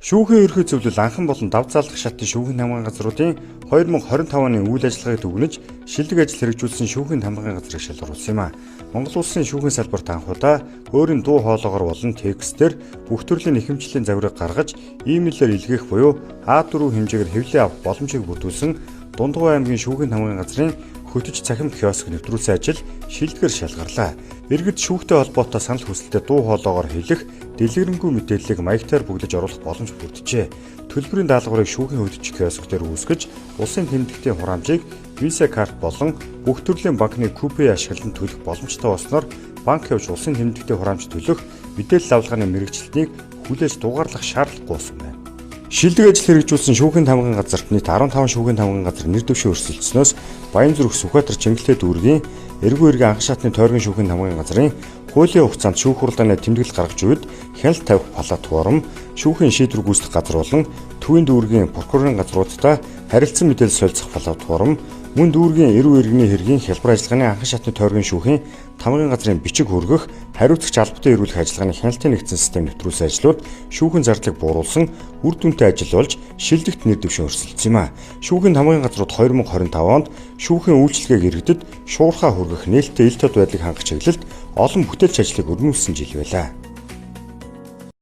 Шүүхийн ерхий зөвлөл анхан болон дав заалдах шатны шүүхийн хамгаалалт газруудын 2025 оны үйл ажиллагааг дүгнэж шилдэг ажил хэрэгжүүлсэн шүүхийн хамгаалалт газрыг шалгаруулсан юм а. Монгол Улсын шүүхийн салбарт анхудаа өөрийн дуу хоолоогоор болон текстээр бүх төрлийн нэхэмжлийн загварыг гаргаж, имэйлээр илгээх буюу А4 хэмжээгээр хэвлээ авах боломжийг бүрдүүлсэн Дундгой аймгийн шүүхийн хамгаалалт газрын хөтөж цахим киоск нэвтрүүлсэн ажил шилдгээр шалгарлаа. Иргэд шүүхтэй холбоотой санал хүсэлтэд дуу хоолоогоор хэлэх, дэлгэрэнгүй мэдээллийг маягтаар бүглэж оруулах боломж бүрджээ. Төлбөрийн даалгаврыг шүүхийн хөтөж киоск дээр үүсгэж, улсын тэмдэгтийн хураамжийг Visa карт болон бүх төрлийн банкны купе ашиглан төлөх боломжтой болсноор банк явж улсын тэмдэгтийн хураамж төлөх мэдээлэл авалгааны мэргэжилтийг хүлээж дугаарлах шаардлагагүй болсон байна. Шилдэг ажил хэрэгжүүлсэн шүүхийн хамгаалалт газарт нийт 15 шүүхийн хамгаалалт газар нэр дэвшээ өрсөлдснөөс Баянзүрх Сүхбаатар Чингэлтэй дүүргийн эргүү эргийн анхан шатны тойргийн шүүхийн хамгаалалт газрын хуулийн хугацаанд шүүх хурлааны тэмдэглэл гаргаж үйд хяналт тавих палат форум, шүүхийн шийдвэр гүйцэтгэх газар болон төвийн дүүргийн прокурорын газруудтай харилцан мэдээлэл солилцох палат форум, мөн дүүргийн эргүү эргний хэргийн хялбар ажиллагааны анхан шатны тойргийн шүүхийн тамгын газрын бичиг хүргэх, хариуцагч албатай эрүүлэх ажиллагааны хяналтын нэгдсэн систем нэвтрүүлсэн ажлууд шүүхийн зардлыг бууруулсан үр дүнтэй ажил болж шилдэгт нэр дэвшин өрсөлдсөн юм а. Шүүхийн тамгын газрууд 2025 онд шүүхийн үйлчилгээг иргэдэд шуурхаа хүргэх, нээлттэй ил тод байдлыг хангах чиглэлд олон бүтээлч ажлыг өргөнүүлсэн жил байлаа.